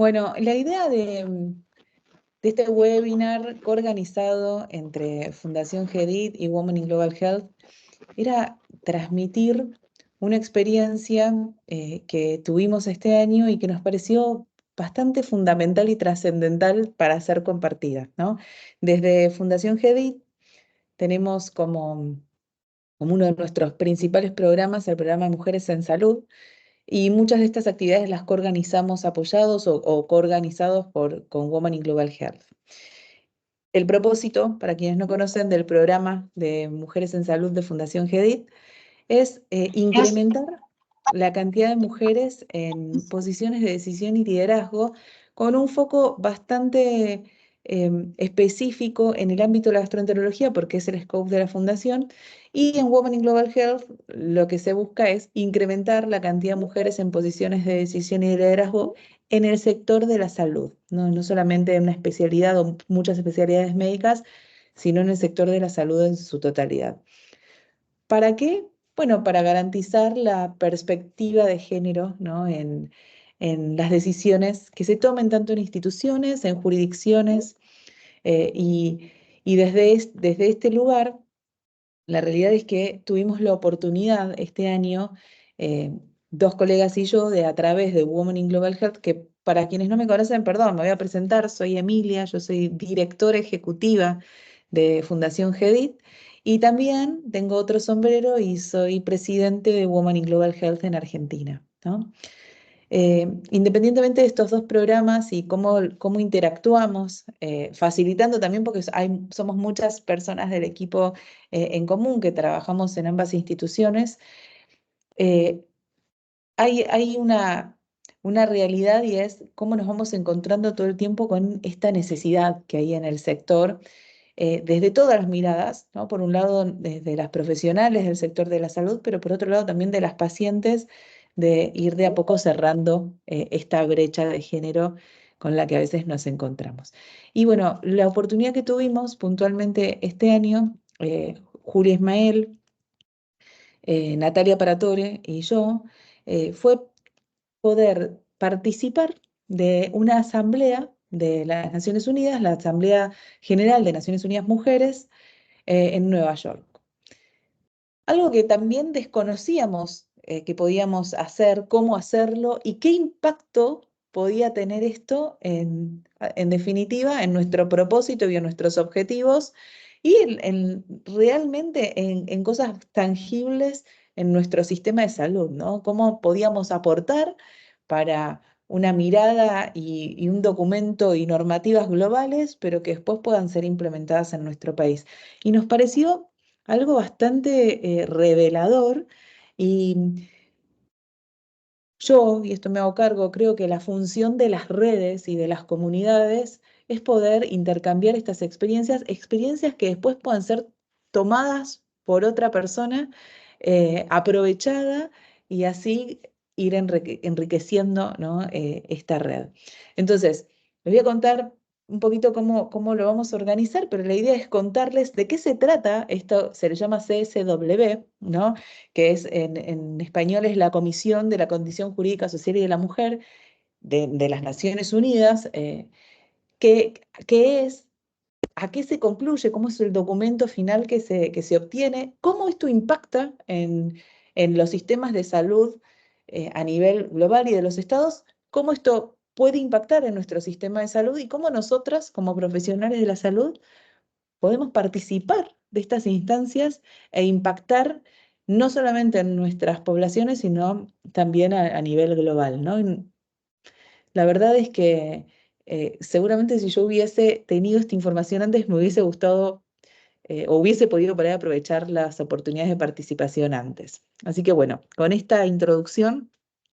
Bueno, la idea de este webinar coorganizado entre Fundación GEDIT y Women in Global Health era transmitir una experiencia que tuvimos este año y que nos pareció bastante fundamental y trascendental para ser compartida, ¿no? Desde Fundación GEDIT tenemos como uno de nuestros principales programas el programa Mujeres en Salud, y muchas de estas actividades las coorganizamos apoyados o coorganizados con Women in Global Health. El propósito, para quienes no conocen, del programa de Mujeres en Salud de Fundación GEDIT es incrementar la cantidad de mujeres en posiciones de decisión y liderazgo con un foco bastante específico en el ámbito de la gastroenterología, porque es el scope de la fundación, y en Women in Global Health lo que se busca es incrementar la cantidad de mujeres en posiciones de decisión y de liderazgo en el sector de la salud, no solamente en una especialidad o muchas especialidades médicas, sino en el sector de la salud en su totalidad. ¿Para qué? Bueno, para garantizar la perspectiva de género, ¿no? en las decisiones que se tomen tanto en instituciones, en jurisdicciones, y desde este lugar, la realidad es que tuvimos la oportunidad este año, eh, dos colegas y yo, de a través de Women in Global Health, que para quienes no me conocen, perdón, me voy a presentar, soy Emilia, yo soy directora ejecutiva de Fundación GEDIT, y también tengo otro sombrero y soy presidente de Women in Global Health en Argentina, ¿no? Independientemente de estos dos programas y cómo interactuamos, facilitando también porque somos muchas personas del equipo en común que trabajamos en ambas instituciones, eh, hay una realidad, y es cómo nos vamos encontrando todo el tiempo con esta necesidad que hay en el sector, desde todas las miradas, ¿no? Por un lado, desde las profesionales del sector de la salud, pero por otro lado también de las pacientes, de ir de a poco cerrando esta brecha de género con la que a veces nos encontramos. Y bueno, la oportunidad que tuvimos puntualmente este año, Julia Ismael, Natalia Paratore y yo, fue poder participar de una asamblea de las Naciones Unidas, la Asamblea General de Naciones Unidas Mujeres, en Nueva York. Algo que también desconocíamos que podíamos hacer, cómo hacerlo y qué impacto podía tener esto en definitiva en nuestro propósito y en nuestros objetivos, y realmente en cosas tangibles en nuestro sistema de salud, ¿no? Cómo podíamos aportar para una mirada y un documento y normativas globales, pero que después puedan ser implementadas en nuestro país. Y nos pareció algo bastante revelador, y yo, y esto me hago cargo, creo que la función de las redes y de las comunidades es poder intercambiar estas experiencias, experiencias que después puedan ser tomadas por otra persona, aprovechada, y así ir enriqueciendo, ¿no? Esta red. Entonces, les voy a contar un poquito cómo lo vamos a organizar, pero la idea es contarles de qué se trata. Esto se le llama CSW, ¿no? Que es en español es la Comisión de la Condición Jurídica, Social y de la Mujer de las Naciones Unidas, qué es, a qué se concluye, cómo es el documento final que se obtiene, cómo esto impacta en los sistemas de salud a nivel global y de los estados, cómo esto puede impactar en nuestro sistema de salud y cómo nosotras, como profesionales de la salud, podemos participar de estas instancias e impactar no solamente en nuestras poblaciones, sino también a nivel global, ¿no? La verdad es que seguramente si yo hubiese tenido esta información antes, me hubiese gustado o hubiese podido poder aprovechar las oportunidades de participación antes. Así que bueno, con esta introducción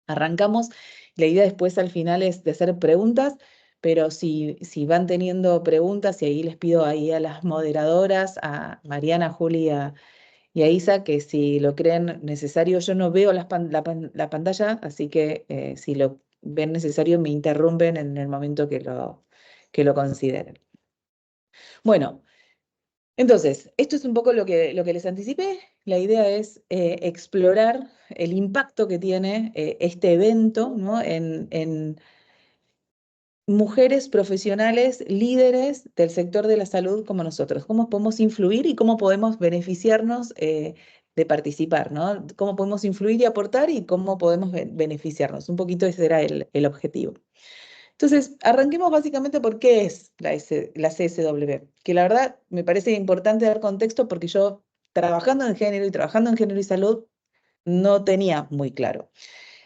arrancamos. La idea después al final es de hacer preguntas, pero si van teniendo preguntas, y ahí les pido ahí a las moderadoras, a Mariana, a Julia y a Isa, que si lo creen necesario, yo no veo la pantalla, así que si lo ven necesario me interrumpen en el momento que lo consideren. Bueno, entonces, esto es un poco lo que les anticipé. La idea es explorar el impacto que tiene este evento, ¿no? mujeres profesionales, líderes del sector de la salud como nosotros, cómo podemos influir y cómo podemos beneficiarnos de participar, ¿no? Cómo podemos influir y aportar y cómo podemos beneficiarnos. Un poquito ese era el objetivo. Entonces, arranquemos básicamente por qué es la CSW, que la verdad me parece importante dar contexto porque yo, trabajando en género y trabajando en género y salud, no tenía muy claro.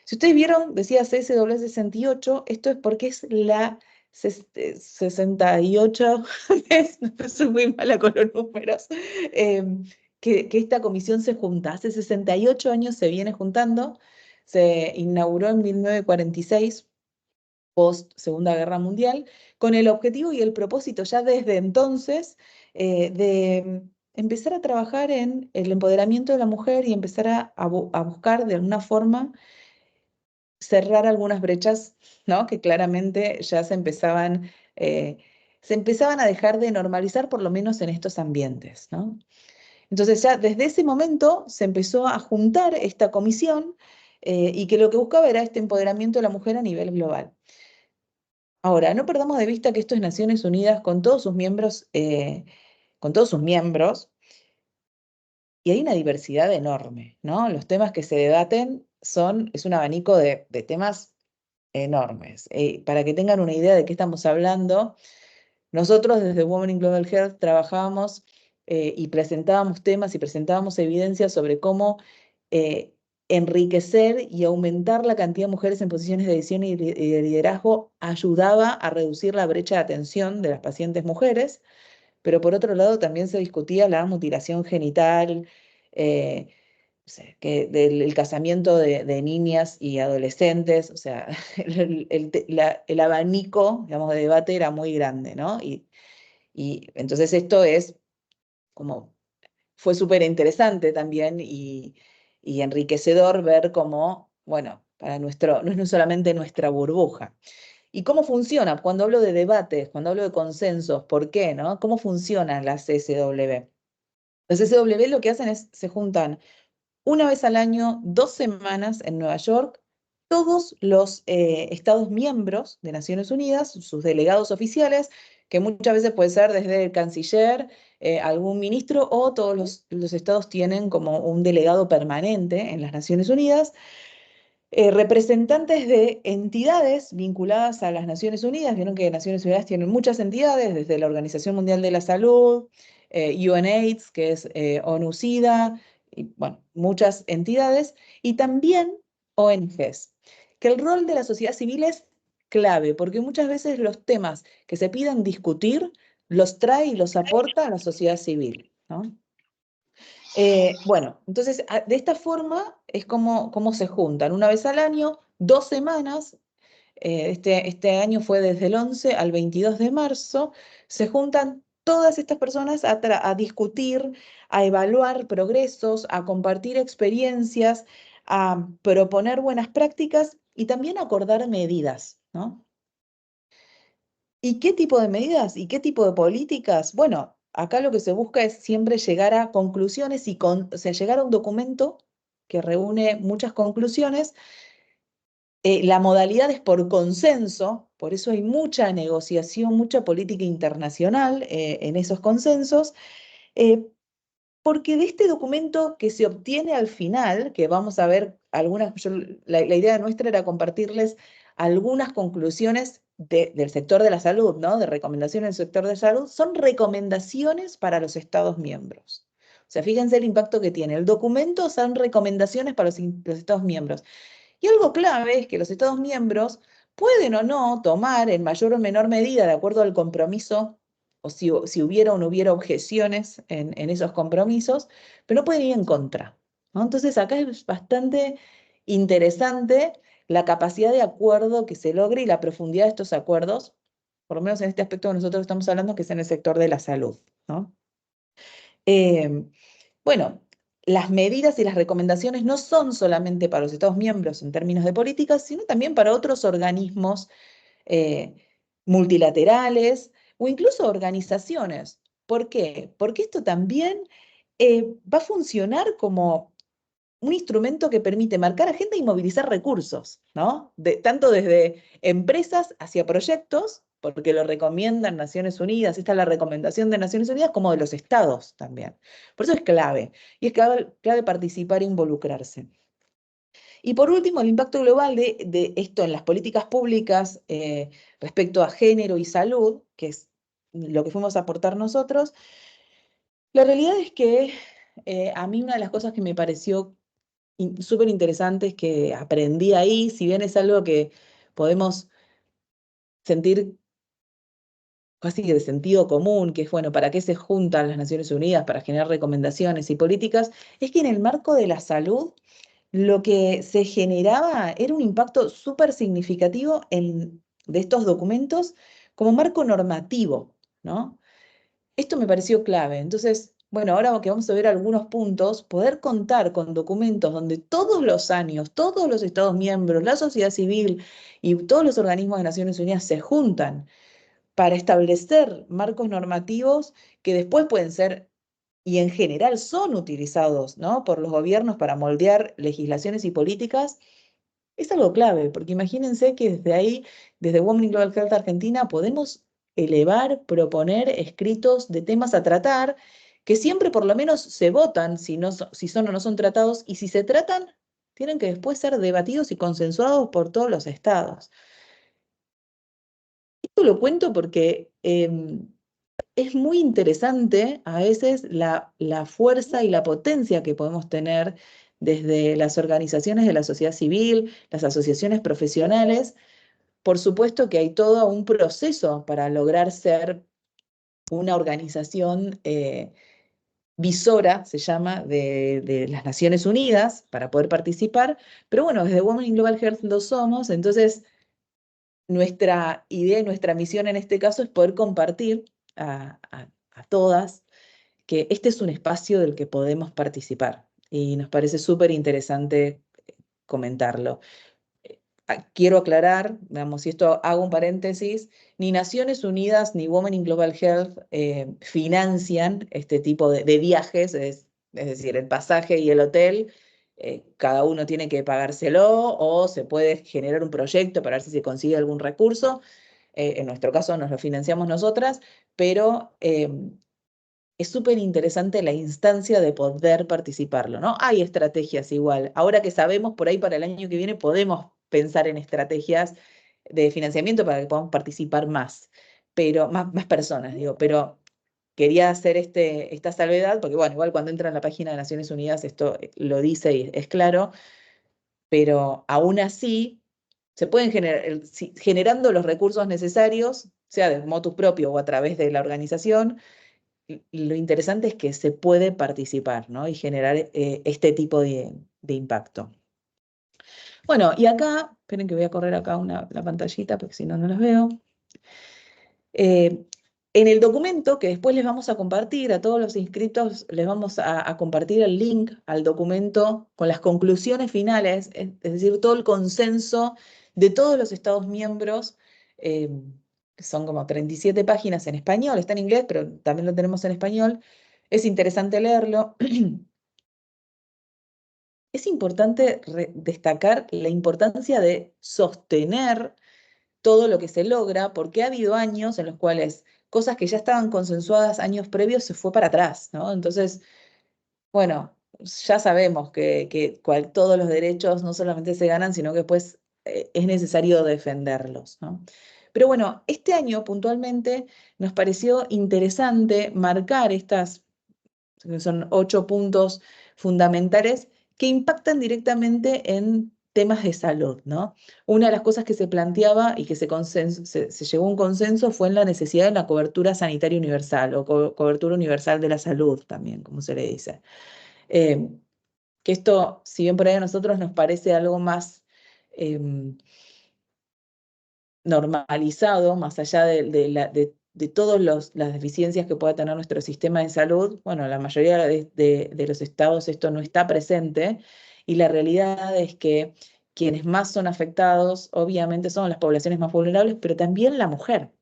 Si ustedes vieron, decía CSW 68, esto es porque es la 68 vez, soy muy mala con los números, que esta comisión se junta. Hace 68 años se viene juntando, se inauguró en 1946, post Segunda Guerra Mundial, con el objetivo y el propósito ya desde entonces de empezar a trabajar en el empoderamiento de la mujer y empezar a buscar de alguna forma cerrar algunas brechas, ¿no? Que claramente ya se empezaban a dejar de normalizar, por lo menos en estos ambientes, ¿no? Entonces ya desde ese momento se empezó a juntar esta comisión y que lo que buscaba era este empoderamiento de la mujer a nivel global. Ahora, no perdamos de vista que esto es Naciones Unidas con todos sus miembros, y hay una diversidad enorme, ¿no? Los temas que se debaten es un abanico de temas enormes. Para que tengan una idea de qué estamos hablando, nosotros desde Women in Global Health trabajábamos y presentábamos temas y presentábamos evidencias sobre cómo eh, enriquecer y aumentar la cantidad de mujeres en posiciones de decisión y de liderazgo ayudaba a reducir la brecha de atención de las pacientes mujeres, pero por otro lado también se discutía la mutilación genital, eh, o sea, el casamiento de niñas y adolescentes, o sea, el abanico, digamos, de debate era muy grande, ¿no? Y entonces esto fue súper interesante también y enriquecedor ver cómo, bueno, no es solamente nuestra burbuja. ¿Y cómo funciona? Cuando hablo de debates, cuando hablo de consensos, ¿por qué, no? ¿Cómo funcionan las CSW? Las CSW lo que hacen es, se juntan una vez al año, 2 semanas en Nueva York, todos los Estados miembros de Naciones Unidas, sus delegados oficiales, que muchas veces puede ser desde el canciller, algún ministro, o todos los estados tienen como un delegado permanente en las Naciones Unidas, representantes de entidades vinculadas a las Naciones Unidas. Vieron que Naciones Unidas tienen muchas entidades, desde la Organización Mundial de la Salud, UNAIDS, que es ONU-SIDA, y bueno, muchas entidades, y también ONGs, que el rol de la sociedad civil es clave, porque muchas veces los temas que se piden discutir los trae y los aporta a la sociedad civil, ¿no? Bueno, entonces de esta forma es como se juntan una vez al año, 2 semanas. Este año fue desde el 11 al 22 de marzo. Se juntan todas estas personas a discutir, a evaluar progresos, a compartir experiencias, a proponer buenas prácticas y también a acordar medidas, ¿no? ¿Y qué tipo de medidas y qué tipo de políticas? Bueno, acá lo que se busca es siempre llegar a conclusiones o sea, llegar a un documento que reúne muchas conclusiones. La modalidad es por consenso, por eso hay mucha negociación, mucha política internacional en esos consensos, eh, porque de este documento que se obtiene al final, que vamos a ver la idea nuestra era compartirles algunas conclusiones del sector de la salud, ¿no? De recomendaciones del sector de salud, son recomendaciones para los Estados miembros. O sea, fíjense el impacto que tiene. El documento son recomendaciones para los Estados miembros. Y algo clave es que los Estados miembros pueden o no tomar en mayor o menor medida, de acuerdo al compromiso, o si hubiera o no hubiera objeciones en esos compromisos, pero no pueden ir en contra, ¿no? Entonces acá es bastante interesante la capacidad de acuerdo que se logre y la profundidad de estos acuerdos, por lo menos en este aspecto que nosotros estamos hablando, que es en el sector de la salud, ¿no? Eh, bueno, las medidas y las recomendaciones no son solamente para los Estados miembros en términos de políticas, sino también para otros organismos eh, multilaterales o incluso organizaciones. ¿Por qué? Porque esto también va a funcionar como un instrumento que permite marcar agenda y movilizar recursos, ¿no? Tanto desde empresas hacia proyectos, porque lo recomiendan Naciones Unidas, esta es la recomendación de Naciones Unidas, como de los estados también. Por eso es clave, y es clave participar e involucrarse. Y por último, el impacto global de esto en las políticas públicas respecto a género y salud, que es lo que fuimos a aportar nosotros. La realidad es que a mí una de las cosas que me pareció súper interesante es que aprendí ahí, si bien es algo que podemos sentir casi que de sentido común, que es, bueno, ¿para qué se juntan las Naciones Unidas? Para generar recomendaciones y políticas, es que en el marco de la salud lo que se generaba era un impacto súper significativo de estos documentos como marco normativo, ¿no? Esto me pareció clave. Entonces, bueno, ahora que vamos a ver algunos puntos, poder contar con documentos donde todos los años, todos los Estados miembros, la sociedad civil y todos los organismos de Naciones Unidas se juntan para establecer marcos normativos que después pueden ser y en general son utilizados, ¿no?, por los gobiernos para moldear legislaciones y políticas, es algo clave, porque imagínense que desde ahí, desde Women in Global Health Argentina, podemos elevar, proponer escritos de temas a tratar, que siempre por lo menos se votan si, no, si son o no son tratados, y si se tratan, tienen que después ser debatidos y consensuados por todos los estados. Esto lo cuento porque es muy interesante a veces la fuerza y la potencia que podemos tener desde las organizaciones de la sociedad civil, las asociaciones profesionales. Por supuesto que hay todo un proceso para lograr ser una organización visora, se llama, de las Naciones Unidas para poder participar, pero bueno, desde Women in Global Health lo somos, entonces nuestra idea y nuestra misión en este caso es poder compartir a todas que este es un espacio del que podemos participar y nos parece súper interesante comentarlo. Quiero aclarar, digamos, si esto hago un paréntesis, ni Naciones Unidas ni Women in Global Health financian este tipo de viajes, es decir, el pasaje y el hotel, cada uno tiene que pagárselo o se puede generar un proyecto para ver si se consigue algún recurso. En nuestro caso nos lo financiamos nosotras, pero es súper interesante la instancia de poder participarlo, ¿no? Hay estrategias igual. Ahora que sabemos, por ahí para el año que viene podemos pensar en estrategias de financiamiento para que podamos participar más, pero más personas, digo, pero quería hacer esta salvedad, porque bueno, igual cuando entra en la página de Naciones Unidas esto lo dice y es claro, pero aún así se pueden generar, generando los recursos necesarios, sea de motu propio o a través de la organización, lo interesante es que se puede participar, ¿no?, y generar este tipo de impacto. Bueno, y acá, esperen que voy a correr acá la pantallita porque si no, no las veo. En el documento que después les vamos a compartir a todos los inscritos, les vamos a compartir el link al documento con las conclusiones finales, es decir, todo el consenso de todos los Estados miembros, que son como 37 páginas en español, está en inglés, pero también lo tenemos en español. Es interesante leerlo. Es importante destacar la importancia de sostener todo lo que se logra, porque ha habido años en los cuales cosas que ya estaban consensuadas años previos se fue para atrás, ¿no? Entonces, bueno, ya sabemos que todos los derechos no solamente se ganan, sino que después es necesario defenderlos, ¿no? Pero bueno, este año puntualmente nos pareció interesante marcar que son 8 puntos fundamentales que impactan directamente en temas de salud, ¿no? Una de las cosas que se planteaba y que se llegó a un consenso fue en la necesidad de la cobertura sanitaria universal o cobertura universal de la salud también, como se le dice. Eh, que esto, si bien por ahí a nosotros nos parece algo más normalizado, más allá de todas las deficiencias que pueda tener nuestro sistema de salud, bueno, la mayoría de los estados esto no está presente, y la realidad es que quienes más son afectados, obviamente, son las poblaciones más vulnerables, pero también la mujer,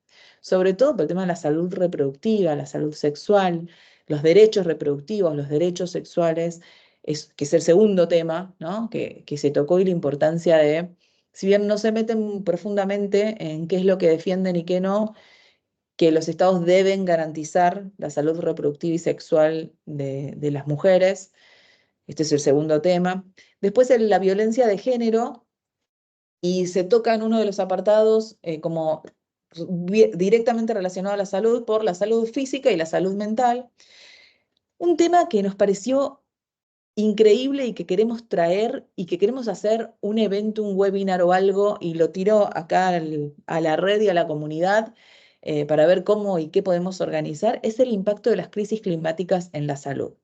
sobre todo por el tema de la salud reproductiva, la salud sexual, los derechos reproductivos, los derechos sexuales. que es el segundo tema, ¿no? que se tocó, y la importancia de, si bien no se meten profundamente en qué es lo que defienden y qué no, que los estados deben garantizar la salud reproductiva y sexual de las mujeres. Este es el segundo tema. Después la violencia de género, y se toca en uno de los apartados como directamente relacionado a la salud, por la salud física y la salud mental. Un tema que nos pareció increíble y que queremos traer y que queremos hacer un evento, un webinar o algo, y lo tiro acá a la red y a la comunidad para ver cómo y qué podemos organizar, es el impacto de las crisis climáticas en la salud.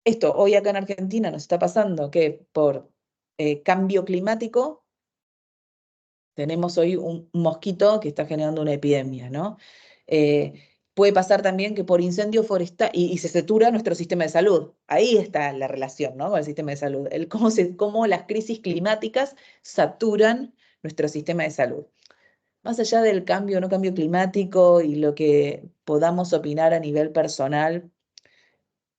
Esto hoy acá en Argentina nos está pasando que por cambio climático tenemos hoy un mosquito que está generando una epidemia, ¿no? Puede pasar también que por incendio forestal, y se satura nuestro sistema de salud. Ahí está la relación, ¿no? Con el sistema de salud. Cómo las crisis climáticas saturan nuestro sistema de salud. Más allá del cambio o no cambio climático y lo que podamos opinar a nivel personal,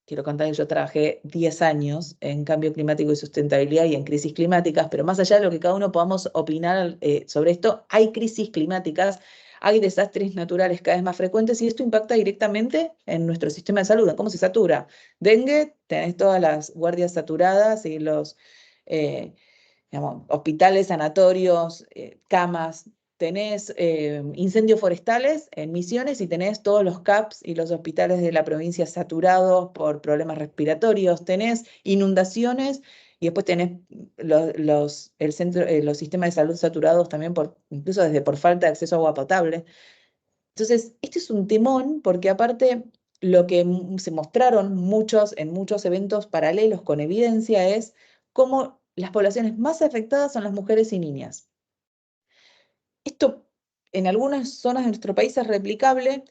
quiero contar que yo trabajé 10 años en cambio climático y sustentabilidad y en crisis climáticas, pero más allá de lo que cada uno podamos opinar sobre esto, hay crisis climáticas, hay desastres naturales cada vez más frecuentes, y esto impacta directamente en nuestro sistema de salud, en cómo se satura. Dengue, tenés todas las guardias saturadas y los digamos, hospitales, sanatorios, camas. Tenés incendios forestales en Misiones, y tenés todos los CAPS y los hospitales de la provincia saturados por problemas respiratorios. Tenés inundaciones, y después tenés los sistemas de salud saturados también, incluso desde por falta de acceso a agua potable. Entonces, este es un temón, porque aparte lo que se mostraron en muchos eventos paralelos con evidencia es cómo las poblaciones más afectadas son las mujeres y niñas. Esto en algunas zonas de nuestro país es replicable,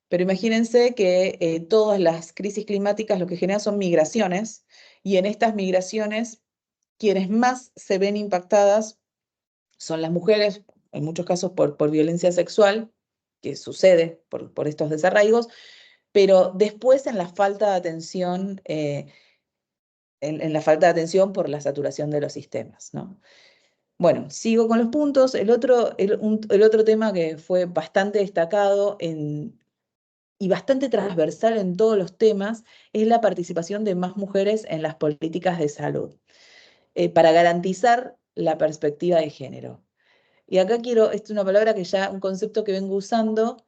pero imagínense que todas las crisis climáticas lo que generan son migraciones, y en estas migraciones quienes más se ven impactadas son las mujeres, en muchos casos por violencia sexual, que sucede por estos desarraigos, pero después en la falta de atención, en la falta de atención por la saturación de los sistemas, ¿no? Bueno, sigo con los puntos. El otro tema que fue bastante destacado y bastante transversal en todos los temas es la participación de más mujeres en las políticas de salud, para garantizar la perspectiva de género. Y acá esta es una palabra que ya, un concepto que vengo usando,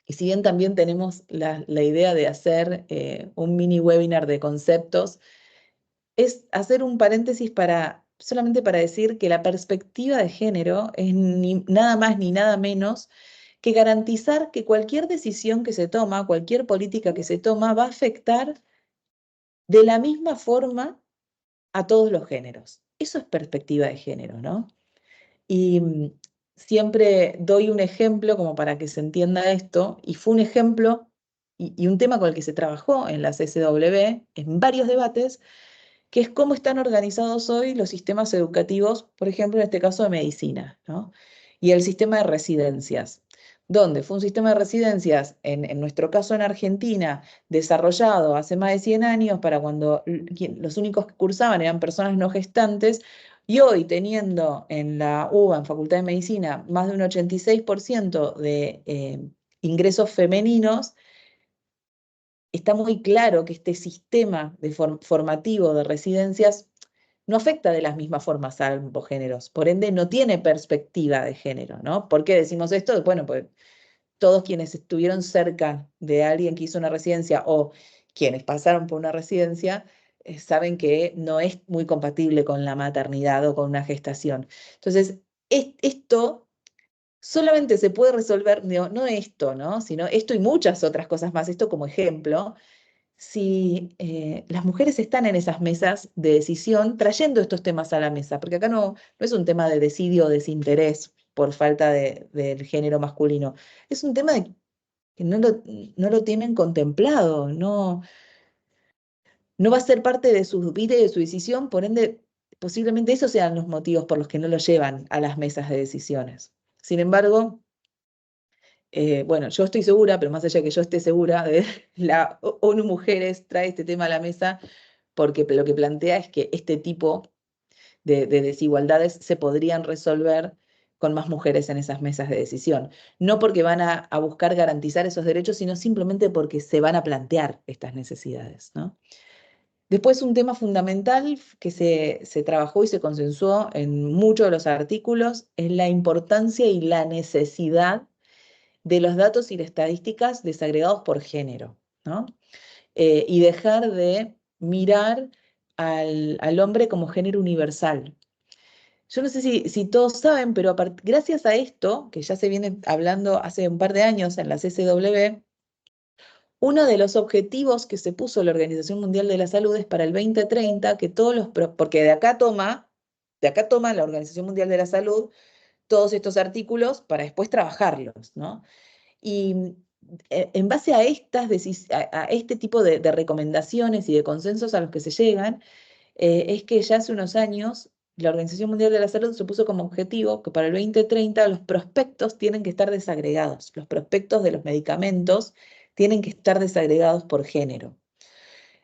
y si bien también tenemos la idea de hacer un mini webinar de conceptos, es hacer un paréntesis solamente para decir que la perspectiva de género es nada más ni nada menos que garantizar que cualquier decisión que se toma, cualquier política que se toma, va a afectar de la misma forma a todos los géneros. Eso es perspectiva de género, ¿no? Y siempre doy un ejemplo como para que se entienda esto, y fue un ejemplo y un tema con el que se trabajó en la CCW en varios debates, que es cómo están organizados hoy los sistemas educativos, por ejemplo, en este caso de medicina, ¿no? Y el sistema de residencias, donde fue un sistema de residencias, en nuestro caso en Argentina, desarrollado hace más de 100 años para cuando los únicos que cursaban eran personas no gestantes, y hoy teniendo en la UBA, en Facultad de Medicina, más de un 86% de ingresos femeninos, está muy claro que este sistema formativo de residencias no afecta de las mismas formas a ambos géneros, por ende no tiene perspectiva de género, ¿no? ¿Por qué decimos esto? Bueno, pues todos quienes estuvieron cerca de alguien que hizo una residencia, o quienes pasaron por una residencia, saben que no es muy compatible con la maternidad o con una gestación. Entonces, esto solamente se puede resolver, no esto, ¿no? Sino esto y muchas otras cosas más, esto como ejemplo, si las mujeres están en esas mesas de decisión trayendo estos temas a la mesa, porque acá no es un tema de desidio o desinterés por falta del género masculino, es un tema que no lo tienen contemplado, no va a ser parte de su vida y de su decisión, por ende, posiblemente esos sean los motivos por los que no lo llevan a las mesas de decisiones. Sin embargo, bueno, yo estoy segura, pero más allá de que yo esté segura, de la ONU Mujeres trae este tema a la mesa porque lo que plantea es que este tipo de desigualdades se podrían resolver con más mujeres en esas mesas de decisión. No porque van a buscar garantizar esos derechos, sino simplemente porque se van a plantear estas necesidades, ¿no? Después, un tema fundamental que se trabajó y se consensuó en muchos de los artículos es la importancia y la necesidad de los datos y las estadísticas desagregados por género, ¿no? Y dejar de mirar al hombre como género universal. Yo no sé si todos saben, pero gracias a esto, que ya se viene hablando hace un par de años en la CCW, uno de los objetivos que se puso la Organización Mundial de la Salud es para el 2030 que todos porque de acá toma la Organización Mundial de la Salud todos estos artículos para después trabajarlos, ¿no? Y en base a a este tipo de recomendaciones y de consensos a los que se llegan, es que ya hace unos años la Organización Mundial de la Salud se puso como objetivo que para el 2030 los prospectos tienen que estar desagregados, los prospectos de los medicamentos tienen que estar desagregados por género.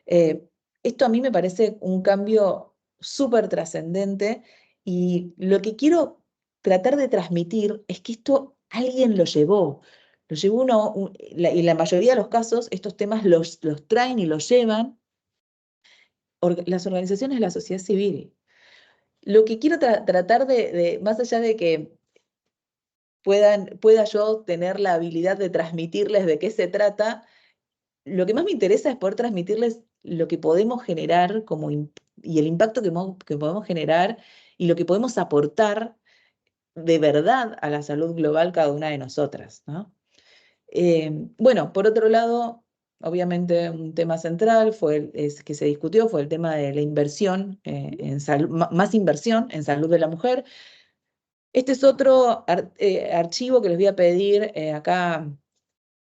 Esto a mí me parece un cambio súper trascendente y lo que quiero tratar de transmitir es que esto alguien lo llevó y en la mayoría de los casos estos temas los traen y los llevan las organizaciones de la sociedad civil. Lo que quiero tratar más allá de que pueda yo tener la habilidad de transmitirles de qué se trata, lo que más me interesa es poder transmitirles lo que podemos generar y el impacto que podemos generar y lo que podemos aportar de verdad a la salud global cada una de nosotras, ¿no? Bueno, por otro lado, obviamente un tema central que se discutió fue el tema de la inversión en salud, más inversión en salud de la mujer. Este es otro archivo que les voy a pedir acá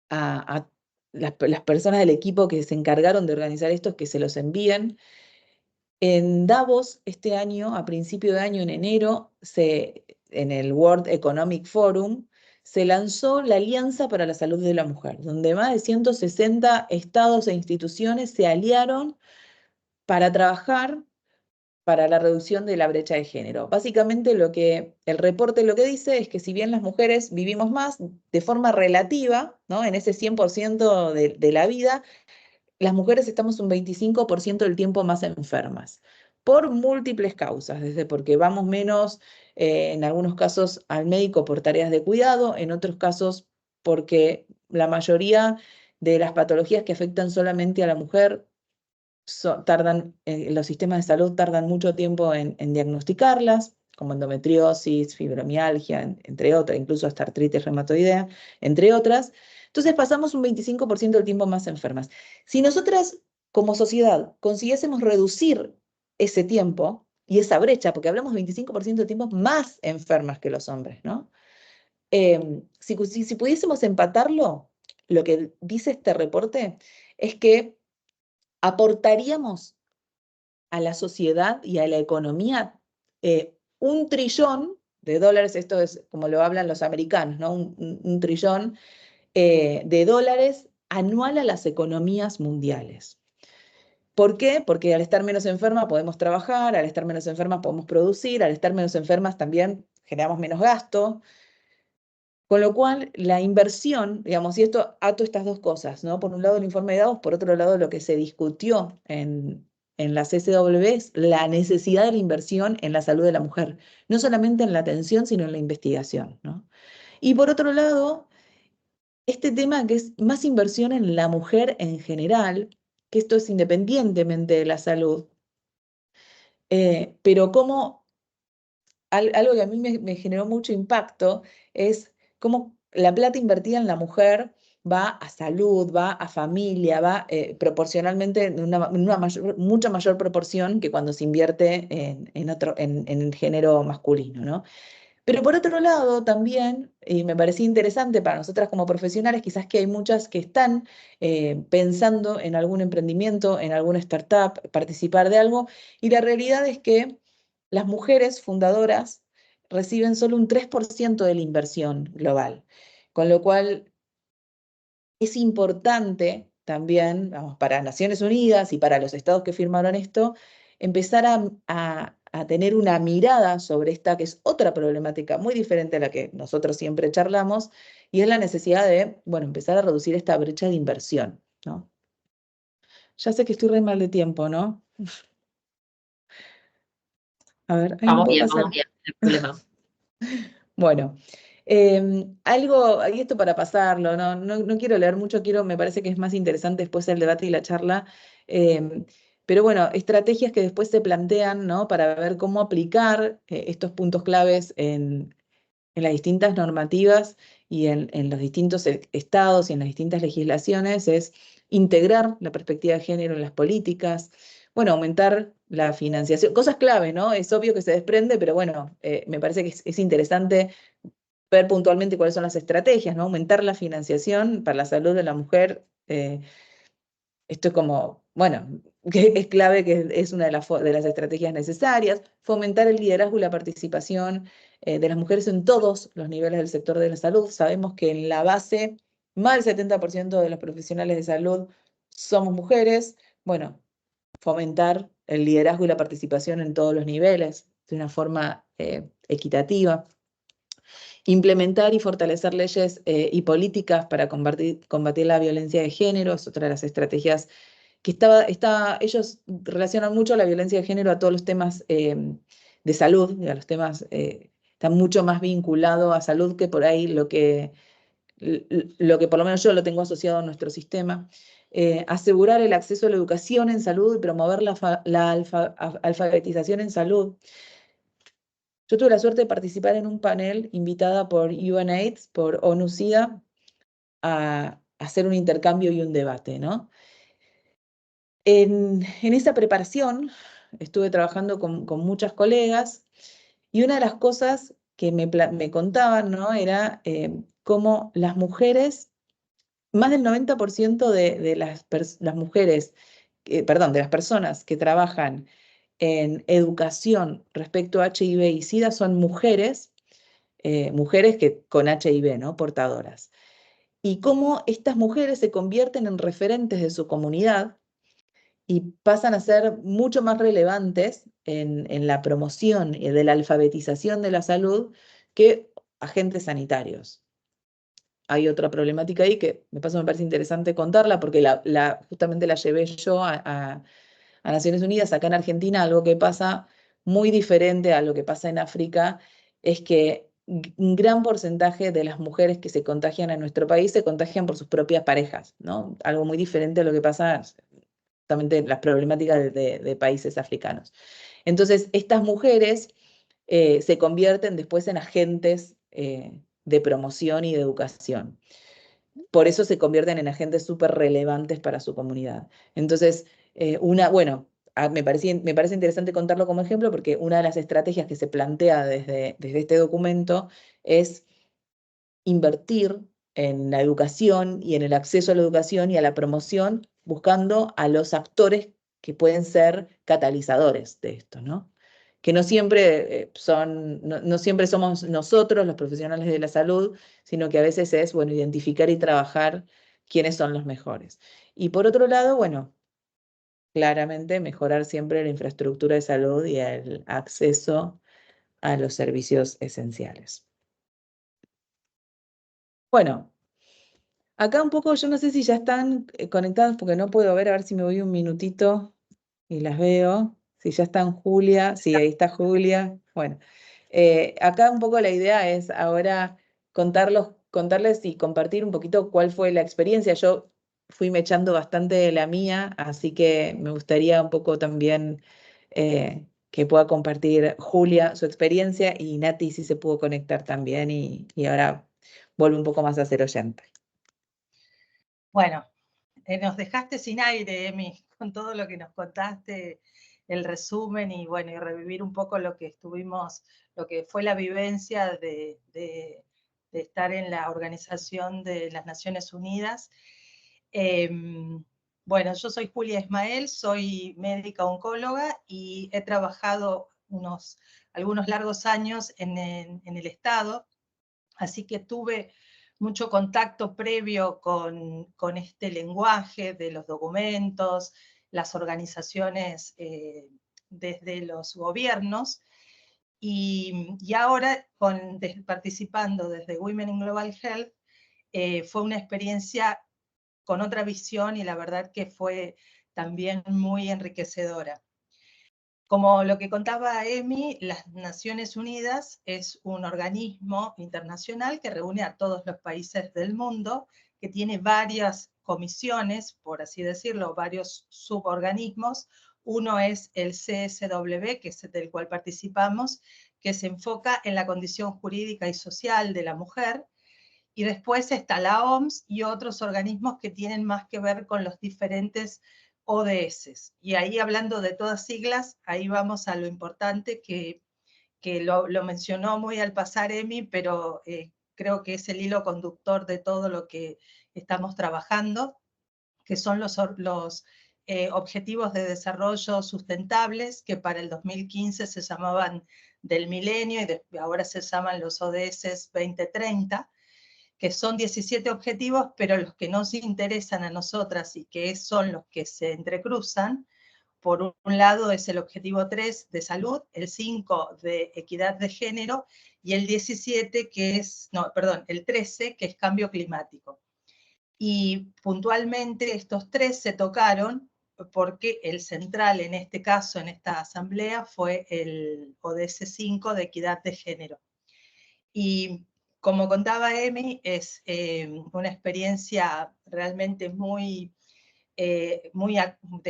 a las personas del equipo que se encargaron de organizar esto, que se los envíen. En Davos, este año, a principio de año, en enero, en el World Economic Forum, se lanzó la Alianza para la Salud de la Mujer, donde más de 160 estados e instituciones se aliaron para trabajar para la reducción de la brecha de género. Básicamente el reporte lo que dice es que si bien las mujeres vivimos más de forma relativa, ¿no? En ese 100% de la vida, las mujeres estamos un 25% del tiempo más enfermas, por múltiples causas, desde porque vamos menos, en algunos casos, al médico por tareas de cuidado, en otros casos porque la mayoría de las patologías que afectan solamente a la mujer los sistemas de salud tardan mucho tiempo en diagnosticarlas, como endometriosis, fibromialgia, entre otras, incluso hasta artritis reumatoidea, entre otras. Entonces pasamos un 25% del tiempo más enfermas. Si nosotras, como sociedad, consiguiésemos reducir ese tiempo y esa brecha, porque hablamos de 25% de tiempo más enfermas que los hombres, ¿no? Si pudiésemos empatarlo, lo que dice este reporte es que aportaríamos a la sociedad y a la economía $1 trillón, esto es como lo hablan los americanos, ¿no? Un trillón de dólares anual a las economías mundiales. ¿Por qué? Porque al estar menos enfermas podemos trabajar, al estar menos enfermas podemos producir, al estar menos enfermas también generamos menos gasto. Con lo cual, la inversión, digamos, y esto ato estas dos cosas, ¿no? Por un lado el informe de Davos, por otro lado lo que se discutió en la CCW es la necesidad de la inversión en la salud de la mujer, no solamente en la atención, sino en la investigación, ¿no? Y por otro lado, este tema que es más inversión en la mujer en general, que esto es independientemente de la salud, pero como algo que a mí me generó mucho impacto es cómo la plata invertida en la mujer va a salud, va a familia, va proporcionalmente en una mucha mayor proporción que cuando se invierte en el género masculino, ¿no? Pero por otro lado, también, y me parecía interesante para nosotras como profesionales, quizás que hay muchas que están pensando en algún emprendimiento, en alguna startup, participar de algo, y la realidad es que las mujeres fundadoras reciben solo un 3% de la inversión global, con lo cual es importante también, vamos, para Naciones Unidas y para los estados que firmaron esto, empezar a tener una mirada sobre esta, que es otra problemática muy diferente a la que nosotros siempre charlamos, y es la necesidad de, bueno, empezar a reducir esta brecha de inversión, ¿no? Ya sé que estoy re mal de tiempo, ¿no? A ver, ahí me puedo pasar. Vamos bien, no hay problema. Bueno, algo, y esto para pasarlo, no quiero leer mucho, me parece que es más interesante después el debate y la charla, pero bueno, estrategias que después se plantean, ¿no? Para ver cómo aplicar estos puntos claves en las distintas normativas y en los distintos estados y en las distintas legislaciones, es integrar la perspectiva de género en las políticas, bueno, aumentar la financiación, cosas clave, ¿no? Es obvio que se desprende, pero bueno, me parece que es interesante ver puntualmente cuáles son las estrategias, ¿no? Aumentar la financiación para la salud de la mujer. Esto es como, bueno, que es clave, que es una de las estrategias necesarias. Fomentar el liderazgo y la participación de las mujeres en todos los niveles del sector de la salud. Sabemos que en la base, más del 70% de los profesionales de salud somos mujeres. Bueno, fomentar el liderazgo y la participación en todos los niveles de una forma equitativa. Implementar y fortalecer leyes y políticas para combatir la violencia de género es otra de las estrategias que ellos relacionan mucho la violencia de género a todos los temas de salud, y a los temas, está mucho más vinculado a salud que por ahí lo que por lo menos yo lo tengo asociado a nuestro sistema. Asegurar el acceso a la educación en salud y promover la alfabetización en salud. Yo tuve la suerte de participar en un panel invitada por UNAIDS, por ONU-SIDA, a hacer un intercambio y un debate, ¿no? En esa preparación estuve trabajando con muchas colegas, y una de las cosas que me contaban, ¿no? Era cómo las mujeres, más del 90% de las mujeres, perdón, de las personas que trabajan en educación respecto a HIV y SIDA son mujeres, mujeres con HIV, ¿no? Portadoras. Y cómo estas mujeres se convierten en referentes de su comunidad y pasan a ser mucho más relevantes en la promoción de la alfabetización de la salud que agentes sanitarios. Hay otra problemática ahí que me parece interesante contarla, porque justamente la llevé yo a Naciones Unidas. Acá en Argentina, algo que pasa muy diferente a lo que pasa en África es que un gran porcentaje de las mujeres que se contagian en nuestro país se contagian por sus propias parejas, ¿no? Algo muy diferente a lo que pasa justamente en las problemáticas de países africanos. Entonces, estas mujeres se convierten después en agentes de promoción y de educación. Por eso se convierten en agentes súper relevantes para su comunidad. Entonces, bueno, me parece interesante contarlo como ejemplo, porque una de las estrategias que se plantea desde este documento es invertir en la educación y en el acceso a la educación y a la promoción, buscando a los actores que pueden ser catalizadores de esto, ¿no? Que no siempre no siempre somos nosotros los profesionales de la salud, sino que a veces es, bueno, identificar y trabajar quiénes son los mejores. Y por otro lado, bueno, claramente mejorar siempre la infraestructura de salud y el acceso a los servicios esenciales. Bueno, acá un poco, yo no sé si ya están conectados, porque no puedo ver, a ver si me voy un minutito y las veo. Si ya están Julia, sí, ahí está Julia. Bueno, acá un poco la idea es ahora contarles y compartir un poquito cuál fue la experiencia. Yo fui mechando bastante de la mía, así que me gustaría un poco también que pueda compartir Julia su experiencia, y Nati si se pudo conectar también, y ahora vuelve un poco más a ser oyente. Bueno, nos dejaste sin aire, Emi, con todo lo que nos contaste, el resumen, y bueno, y revivir un poco lo que fue la vivencia de estar en la Organización de las Naciones Unidas. Bueno, yo soy Julia Ismael, soy médica oncóloga y he trabajado algunos largos años en el Estado, así que tuve mucho contacto previo con este lenguaje de los documentos, las organizaciones desde los gobiernos, y ahora participando desde Women in Global Health, fue una experiencia con otra visión y la verdad que fue también muy enriquecedora. Como lo que contaba Emi, las Naciones Unidas es un organismo internacional que reúne a todos los países del mundo, que tiene varias comisiones, por así decirlo, varios suborganismos. Uno es el CSW, que es del cual participamos, que se enfoca en la condición jurídica y social de la mujer. Y después está la OMS y otros organismos que tienen más que ver con los diferentes ODS. Y ahí, hablando de todas siglas, ahí vamos a lo importante que lo mencionó muy al pasar Emi, pero creo que es el hilo conductor de todo lo que estamos trabajando, que son los Objetivos de Desarrollo Sustentables, que para el 2015 se llamaban del milenio y ahora se llaman los ODS 2030, que son 17 objetivos, pero los que nos interesan a nosotras y que son los que se entrecruzan, por un lado es el objetivo 3 de salud, el 5 de equidad de género y el 17 que es, no, perdón, el 13 que es cambio climático. Y puntualmente estos tres se tocaron porque el central en este caso, en esta asamblea, fue el ODS 5 de equidad de género. Y como contaba Emi, es una experiencia realmente de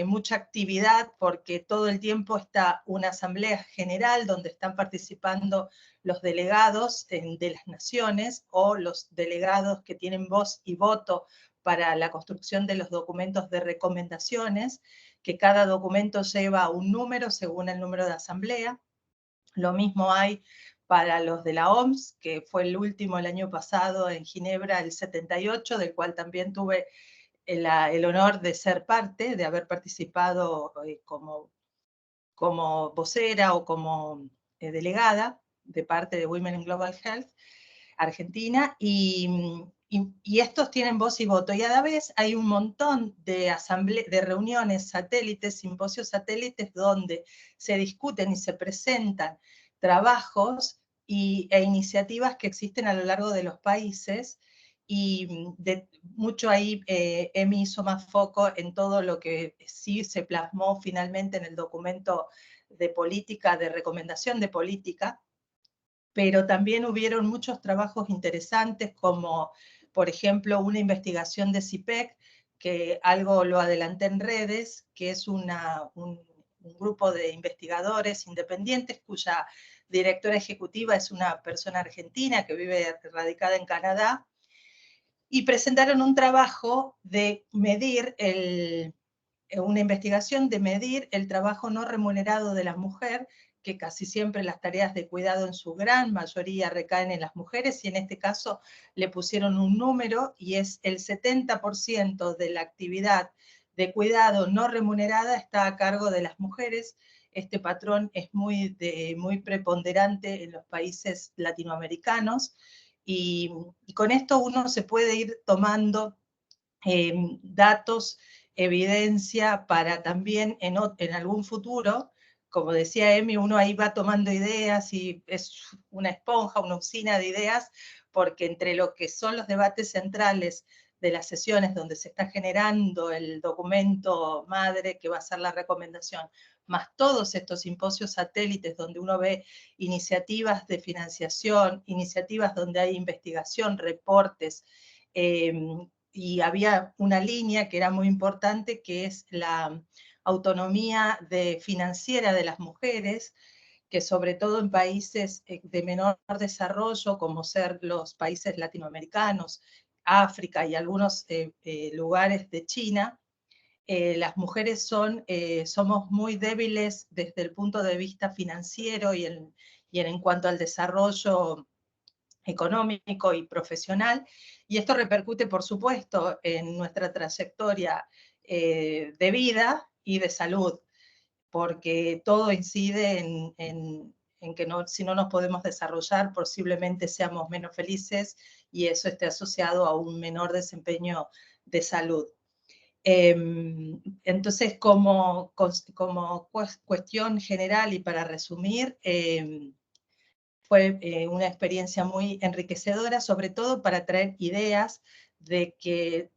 mucha actividad, porque todo el tiempo está una asamblea general donde están participando los delegados de las naciones o los delegados que tienen voz y voto para la construcción de los documentos de recomendaciones, que cada documento lleva un número según el número de asamblea. Lo mismo hay para los de la OMS, que fue el último el año pasado en Ginebra, el 78, del cual también tuve el honor de ser parte, de haber participado como vocera o como delegada de parte de Women in Global Health Argentina, y estos tienen voz y voto. Y a la vez hay un montón de reuniones satélites, simposios satélites, donde se discuten y se presentan trabajos e iniciativas que existen a lo largo de los países, y mucho ahí Emi hizo más foco en todo lo que sí se plasmó finalmente en el documento de política, de recomendación de política, pero también hubieron muchos trabajos interesantes, como por ejemplo una investigación de CIPEC, que algo lo adelanté en redes, que es un grupo de investigadores independientes cuya directora ejecutiva es una persona argentina que vive radicada en Canadá, y presentaron un trabajo de medir una investigación de medir el trabajo no remunerado de la mujer, que casi siempre las tareas de cuidado en su gran mayoría recaen en las mujeres, y en este caso le pusieron un número, y es el 70% de la actividad de cuidado no remunerada está a cargo de las mujeres. Este patrón es muy preponderante en los países latinoamericanos, y con esto uno se puede ir tomando datos, evidencia para también en algún futuro, como decía Emi, uno ahí va tomando ideas y es una esponja, una usina de ideas, porque entre lo que son los debates centrales de las sesiones donde se está generando el documento madre que va a ser la recomendación, más todos estos simposios satélites donde uno ve iniciativas de financiación, iniciativas donde hay investigación, reportes, y había una línea que era muy importante, que es la autonomía financiera de las mujeres, que sobre todo en países de menor desarrollo, como ser los países latinoamericanos, África y algunos lugares de China, las mujeres somos muy débiles desde el punto de vista financiero y en cuanto al desarrollo económico y profesional, y esto repercute, por supuesto, en nuestra trayectoria de vida y de salud, porque todo incide en que no, si no nos podemos desarrollar, posiblemente seamos menos felices y eso esté asociado a un menor desempeño de salud. Entonces, como cuestión general y para resumir, fue una experiencia muy enriquecedora, sobre todo para traer ideas de que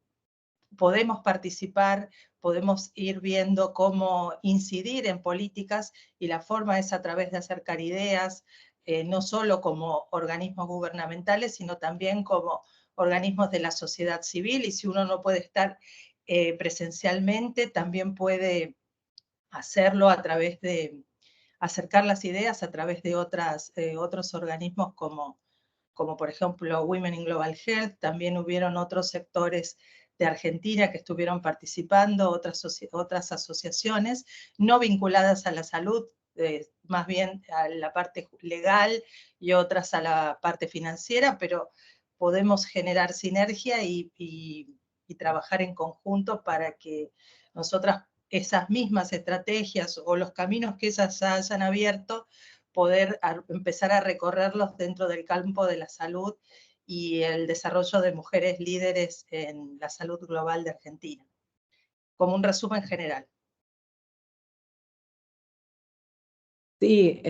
podemos participar, podemos ir viendo cómo incidir en políticas y la forma es a través de acercar ideas, no solo como organismos gubernamentales, sino también como organismos de la sociedad civil, y si uno no puede estar presencialmente, también puede hacerlo a través de acercar las ideas a través de otros organismos como por ejemplo Women in Global Health. También hubieron otros sectores de Argentina que estuvieron participando, otras asociaciones no vinculadas a la salud, más bien a la parte legal y otras a la parte financiera, pero podemos generar sinergia y trabajar en conjunto para que nosotras esas mismas estrategias o los caminos que esas hayan abierto, poder empezar a recorrerlos dentro del campo de la salud y el desarrollo de mujeres líderes en la salud global de Argentina, como un resumen general. Sí,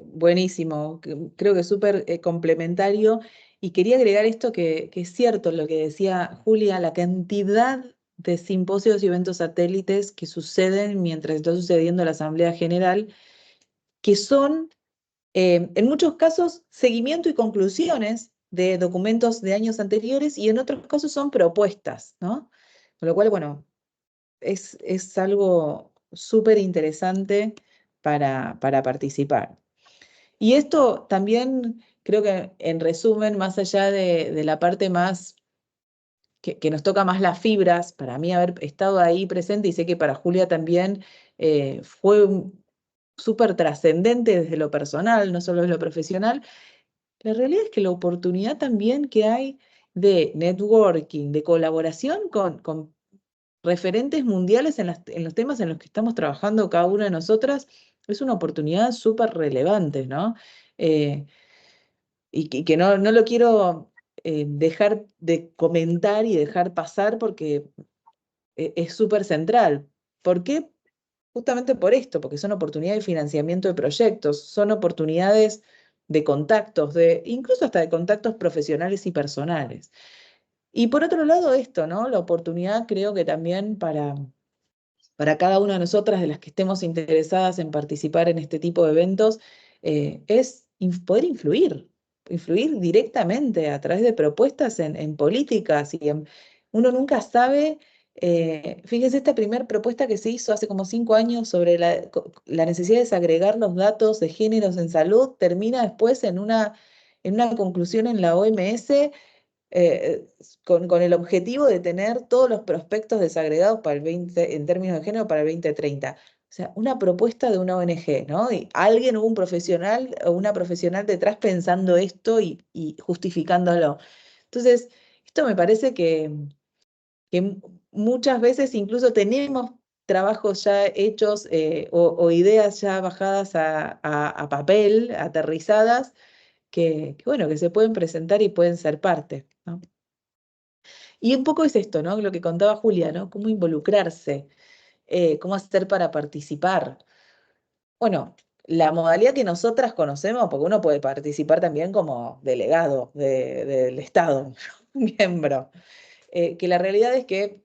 buenísimo. Creo que es súper complementario. Y quería agregar esto que es cierto lo que decía Julia, la cantidad de simposios y eventos satélites que suceden mientras está sucediendo la Asamblea General, que son, en muchos casos, seguimiento y conclusiones de documentos de años anteriores y en otros casos son propuestas, ¿no? Con lo cual, bueno, es algo súper interesante para participar. Y esto también creo que en resumen, más allá de la parte más que nos toca más las fibras, para mí haber estado ahí presente y sé que para Julia también fue súper trascendente desde lo personal, no solo desde lo profesional, la realidad es que la oportunidad también que hay de networking, de colaboración con referentes mundiales en los temas en los que estamos trabajando cada una de nosotras, es una oportunidad súper relevante, ¿no? Eh, y que no lo quiero dejar de comentar y dejar pasar porque es súper central. ¿Por qué? Justamente por esto, porque son oportunidades de financiamiento de proyectos, son oportunidades de contactos, incluso hasta de contactos profesionales y personales. Y por otro lado, esto, ¿no? La oportunidad creo que también para cada una de nosotras, de las que estemos interesadas en participar en este tipo de eventos, es poder influir directamente a través de propuestas en políticas. Uno nunca sabe, fíjese esta primera propuesta que se hizo hace como 5 años sobre la necesidad de desagregar los datos de géneros en salud, termina después en una conclusión en la OMS eh, con el objetivo de tener todos los prospectos desagregados para el 20, en términos de género para el 2030. O sea, una propuesta de una ONG, ¿no? Y alguien, hubo un profesional o una profesional detrás pensando esto y justificándolo. Entonces, esto me parece que muchas veces incluso tenemos trabajos ya hechos o ideas ya bajadas a papel, aterrizadas, bueno, que se pueden presentar y pueden ser parte, ¿no? Y un poco es esto, ¿no? Lo que contaba Julia, ¿no? Cómo involucrarse, cómo hacer para participar. Bueno, la modalidad que nosotras conocemos, porque uno puede participar también como delegado del Estado, miembro, que la realidad es que,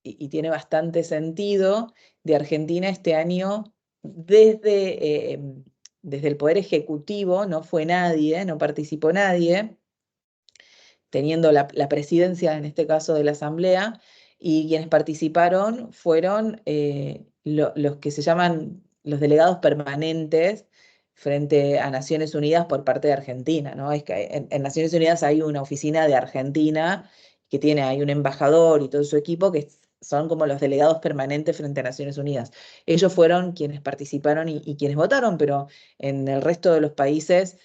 y tiene bastante sentido, de Argentina este año, desde el Poder Ejecutivo, no fue nadie, no participó nadie teniendo la presidencia, en este caso, de la Asamblea, y quienes participaron fueron los que se llaman los delegados permanentes frente a Naciones Unidas por parte de Argentina, ¿no? Es que en Naciones Unidas hay una oficina de Argentina que tiene ahí un embajador y todo su equipo que son como los delegados permanentes frente a Naciones Unidas. Ellos fueron quienes participaron y quienes votaron, pero en el resto de los países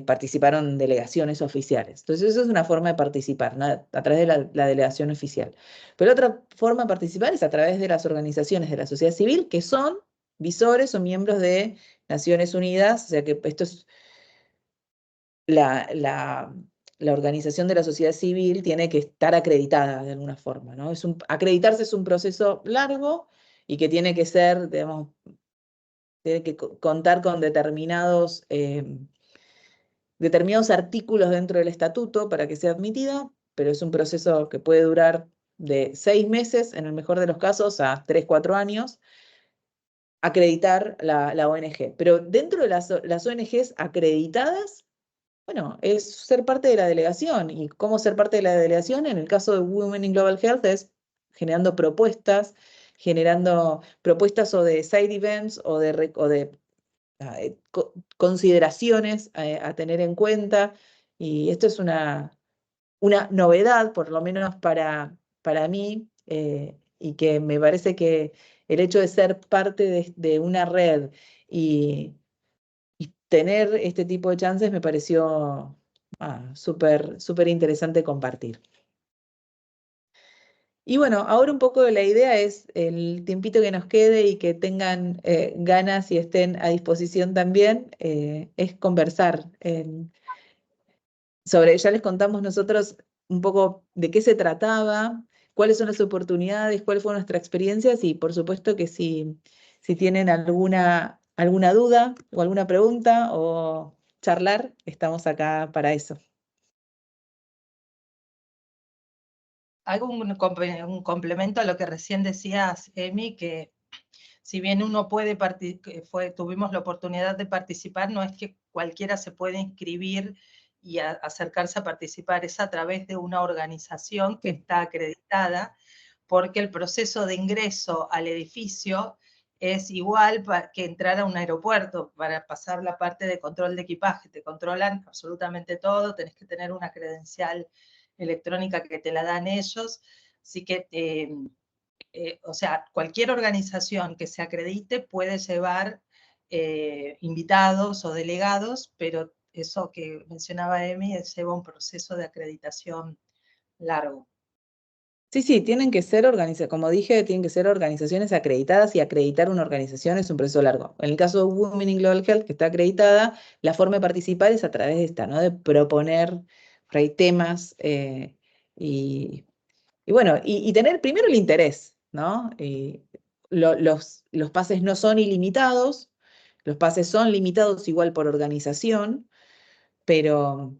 participaron delegaciones oficiales. Entonces, eso es una forma de participar, ¿no? A través de la delegación oficial. Pero otra forma de participar es a través de las organizaciones de la sociedad civil, que son visores o miembros de Naciones Unidas, o sea que esto es la organización de la sociedad civil tiene que estar acreditada de alguna forma, ¿no? Acreditarse es un proceso largo y que tiene que ser, digamos, tiene que contar con determinados artículos dentro del estatuto para que sea admitida, pero es un proceso que puede durar de 6 meses, en el mejor de los casos, a 3, 4 años, acreditar la ONG. Pero dentro de las ONGs acreditadas, bueno, es ser parte de la delegación. ¿Y cómo ser parte de la delegación? En el caso de Women in Global Health es generando propuestas o de side events o de consideraciones a tener en cuenta. Y esto es una novedad, por lo menos para mí, y que me parece que el hecho de ser parte de una red y tener este tipo de chances me pareció súper, súper interesante compartir. Y bueno, ahora un poco la idea es el tiempito que nos quede y que tengan ganas y estén a disposición también, es conversar ya les contamos nosotros un poco de qué se trataba, cuáles son las oportunidades, cuáles fueron nuestras experiencias y por supuesto que si tienen alguna duda o alguna pregunta o charlar, estamos acá para eso. Hago un complemento a lo que recién decías, Emi, que si bien uno puede tuvimos la oportunidad de participar, no es que cualquiera se puede inscribir y acercarse a participar, es a través de una organización que está acreditada, porque el proceso de ingreso al edificio es igual que entrar a un aeropuerto para pasar la parte de control de equipaje. Te controlan absolutamente todo, tenés que tener una credencial electrónica que te la dan ellos, así que o sea, cualquier organización que se acredite puede llevar invitados o delegados, pero eso que mencionaba Emi lleva un proceso de acreditación largo. Sí, tienen que ser como dije, tienen que ser organizaciones acreditadas y acreditar una organización es un proceso largo. En el caso de Women in Global Health, que está acreditada, la forma de participar es a través de esta, ¿no? De proponer por ahí temas y bueno, y tener primero el interés, ¿no? Los pases no son ilimitados, los pases son limitados igual por organización, pero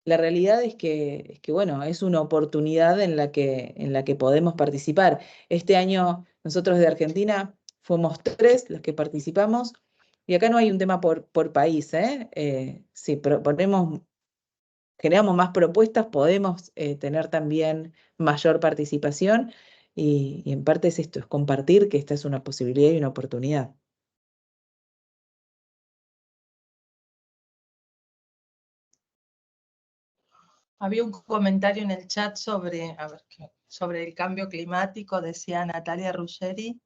la realidad es que, bueno, es una oportunidad en la que podemos participar. Este año nosotros de Argentina fuimos 3 los que participamos y acá no hay un tema por país, ¿eh? Si generamos más propuestas, podemos tener también mayor participación y en parte es esto, es compartir que esta es una posibilidad y una oportunidad. Había un comentario en el chat sobre el cambio climático, decía Natalia Ruggeri,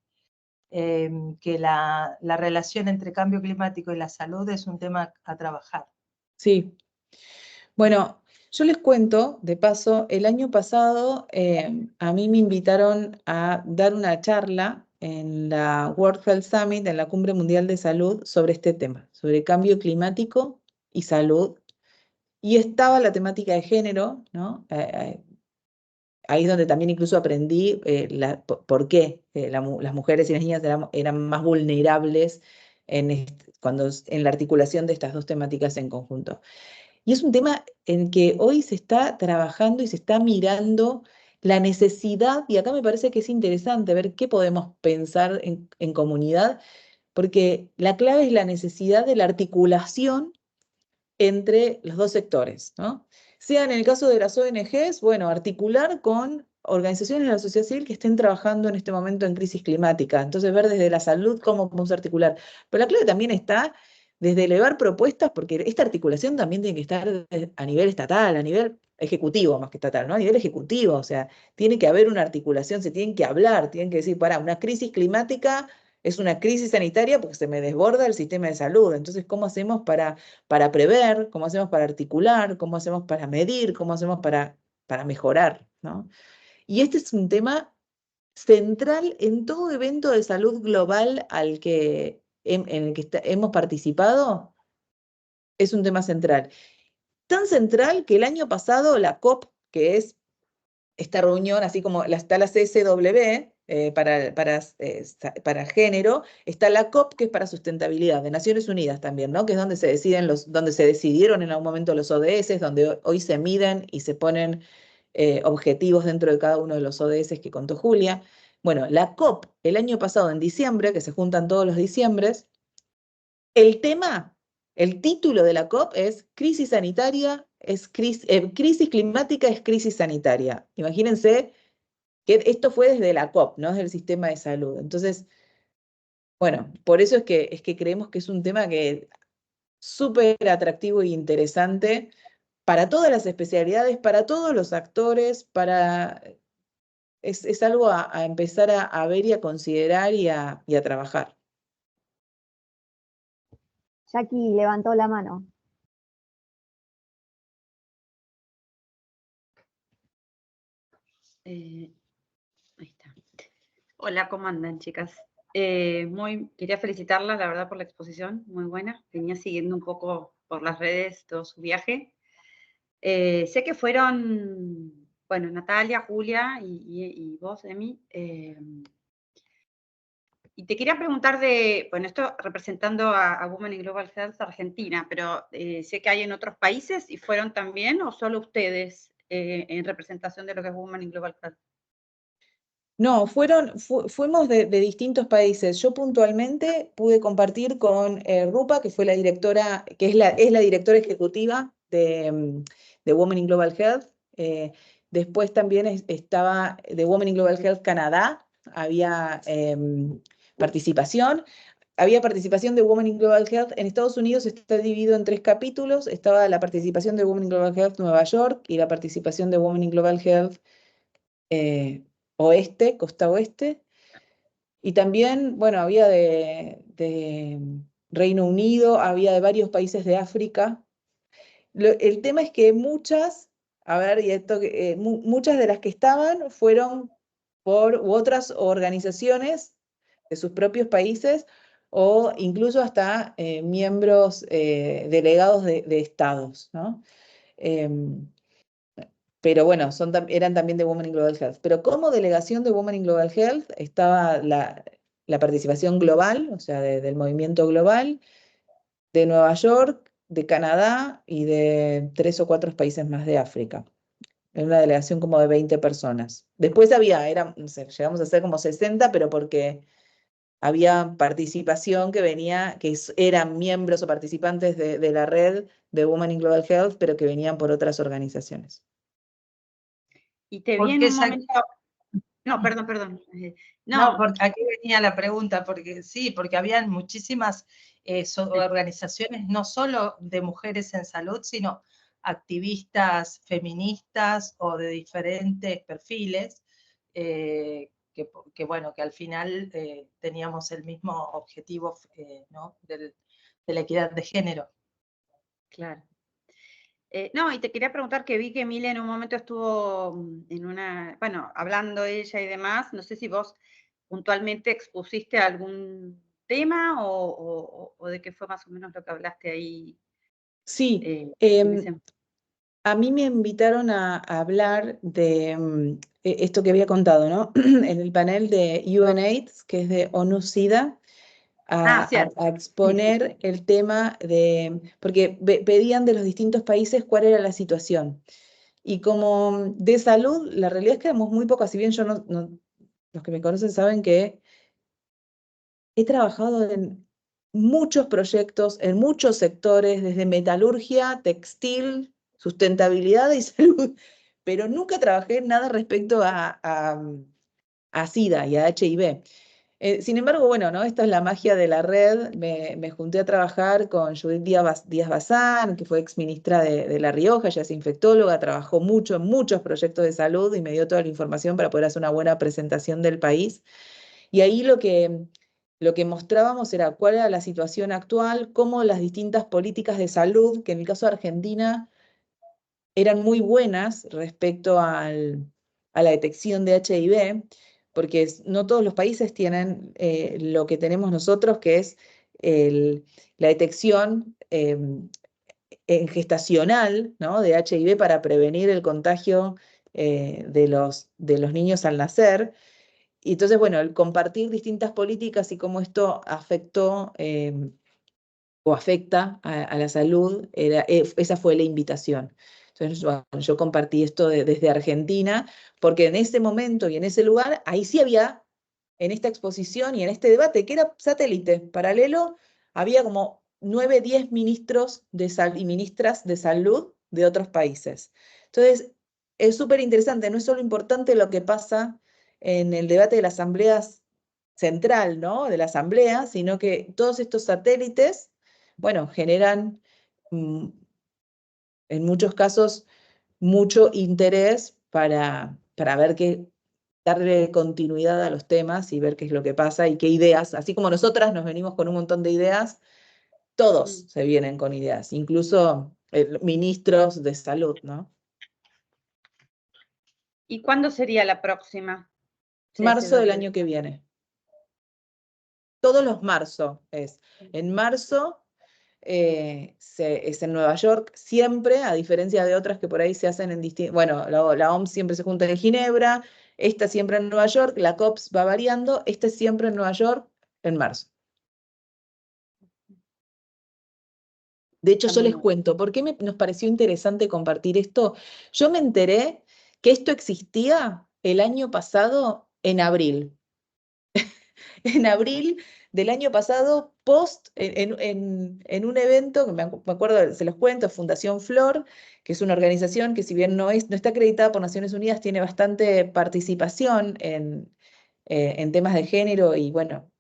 que la relación entre cambio climático y la salud es un tema a trabajar. Sí. Bueno, yo les cuento, de paso, el año pasado a mí me invitaron a dar una charla en la World Health Summit, en la Cumbre Mundial de Salud, sobre este tema, sobre cambio climático y salud. Y estaba la temática de género, ¿no? Ahí es donde también incluso aprendí por qué las mujeres y las niñas eran más vulnerables en la articulación de estas dos temáticas en conjunto. Y es un tema en que hoy se está trabajando y se está mirando la necesidad, y acá me parece que es interesante ver qué podemos pensar en comunidad, porque la clave es la necesidad de la articulación entre los dos sectores, ¿no? Sea en el caso de las ONGs, bueno, articular con organizaciones de la sociedad civil que estén trabajando en este momento en crisis climática. Entonces, ver desde la salud cómo podemos articular. Pero la clave también está desde elevar propuestas, porque esta articulación también tiene que estar a nivel estatal, a nivel ejecutivo más que estatal, ¿no? A nivel ejecutivo, o sea, tiene que haber una articulación, se tienen que hablar, tienen que decir, para, una crisis climática es una crisis sanitaria porque se me desborda el sistema de salud. Entonces, ¿cómo hacemos para prever? ¿Cómo hacemos para articular? ¿Cómo hacemos para medir? ¿Cómo hacemos para mejorar? ¿No? Y este es un tema central en todo evento de salud global al que en el que hemos participado, es un tema central. Tan central que el año pasado la COP, que es esta reunión, así como está la CSW para género, está la COP, que es para sustentabilidad, de Naciones Unidas también, ¿no? Que es donde donde se decidieron en algún momento los ODS, donde hoy se miden y se ponen objetivos dentro de cada uno de los ODS que contó Julia. Bueno, la COP, el año pasado en diciembre, que se juntan todos los diciembres, el tema, el título de la COP es crisis sanitaria, crisis climática es crisis sanitaria. Imagínense que esto fue desde la COP, no desde el sistema de salud. Entonces, bueno, por eso es que creemos que es un tema que súper atractivo e interesante para todas las especialidades, para todos los actores, es algo a empezar a ver y a considerar y a trabajar. Jackie levantó la mano. Ahí está. Hola, ¿cómo andan, chicas? Quería felicitarlas, la verdad, por la exposición, muy buena. Venía siguiendo un poco por las redes todo su viaje. Sé que fueron, bueno, Natalia, Julia y vos, Emi. Y te quería preguntar bueno, esto representando a Women in Global Health Argentina, pero sé que hay en otros países y fueron también, o solo ustedes en representación de lo que es Women in Global Health. No, fuimos de distintos países. Yo puntualmente pude compartir con Rupa, que fue la directora, que es la directora ejecutiva de Women in Global Health. Después también estaba de Women in Global Health Canadá, había participación. Había participación de Women in Global Health. En Estados Unidos está dividido en 3 capítulos. Estaba la participación de Women in Global Health Nueva York y la participación de Women in Global Health oeste, costa oeste, y también, bueno, había de Reino Unido, había de varios países de África. El tema es que muchas, a ver, y esto, muchas de las que estaban fueron por otras organizaciones de sus propios países o incluso hasta miembros delegados de estados, ¿no? Pero bueno, eran también de Women in Global Health. Pero como delegación de Women in Global Health estaba la participación global, o sea, del movimiento global, de Nueva York, de Canadá y de 3 o 4 países más de África. Era una delegación como de 20 personas. Después no sé, llegamos a ser como 60, pero porque había participación que venía, eran miembros o participantes de la red de Women in Global Health, pero que venían por otras organizaciones. Y te vi en un momento... No, perdón. No, porque aquí venía la pregunta, porque sí, porque habían muchísimas organizaciones, no solo de mujeres en salud, sino activistas feministas o de diferentes perfiles, que bueno, que al final teníamos el mismo objetivo, ¿no? de la equidad de género. Claro. No, y te quería preguntar que vi que Emilia en un momento estuvo bueno, hablando ella y demás, no sé si vos puntualmente expusiste algún tema o de qué fue más o menos lo que hablaste ahí. Sí, en a mí me invitaron a hablar de esto que había contado, ¿no? En el panel de UNAIDS, que es de ONU-SIDA, cierto. a exponer el tema porque pedían de los distintos países cuál era la situación. Y como de salud, la realidad es que éramos muy pocas, si bien yo los que me conocen saben que he trabajado en muchos proyectos, en muchos sectores, desde metalurgia, textil, sustentabilidad y salud, pero nunca trabajé en nada respecto a SIDA y a HIV. Sin embargo, bueno, ¿no? Esta es la magia de la red. Me junté a trabajar con Judith Díaz Bazán, que fue exministra de La Rioja, ella es infectóloga, trabajó mucho en muchos proyectos de salud y me dio toda la información para poder hacer una buena presentación del país. Y ahí lo que mostrábamos era cuál era la situación actual, cómo las distintas políticas de salud, que en el caso de Argentina eran muy buenas respecto a la detección de HIV, porque no todos los países tienen lo que tenemos nosotros, que es la detección gestacional, ¿no?, de HIV para prevenir el contagio de los niños al nacer. Y entonces, bueno, el compartir distintas políticas y cómo esto afectó o afecta a la salud, esa fue la invitación. Entonces, bueno, yo compartí esto desde Argentina, porque en ese momento y en ese lugar, ahí sí había, en esta exposición y en este debate, que era satélite, paralelo, había como 9, 10 ministros y ministras de salud de otros países. Entonces, es súper interesante, no es solo importante lo que pasa en el debate de la Asamblea Central, ¿no?, de la Asamblea, sino que todos estos satélites, bueno, generan en muchos casos mucho interés para ver darle continuidad a los temas y ver qué es lo que pasa y qué ideas, así como nosotras nos venimos con un montón de ideas, todos se vienen con ideas, incluso ministros de salud, ¿no? ¿Y cuándo sería la próxima? Marzo del año que viene. Todos los marzo es. En marzo es en Nueva York siempre, a diferencia de otras que por ahí se hacen en distintos... Bueno, la OMS siempre se junta en Ginebra, esta siempre en Nueva York, la COPS va variando, esta es siempre en Nueva York en marzo. De hecho, yo les cuento, ¿por qué nos pareció interesante compartir esto? Yo me enteré que esto existía el año pasado en abril. En abril del año pasado, en un evento, que me acuerdo, se los cuento, Fundación Flor, que es una organización que si bien no está acreditada por Naciones Unidas, tiene bastante participación en temas de género y bueno,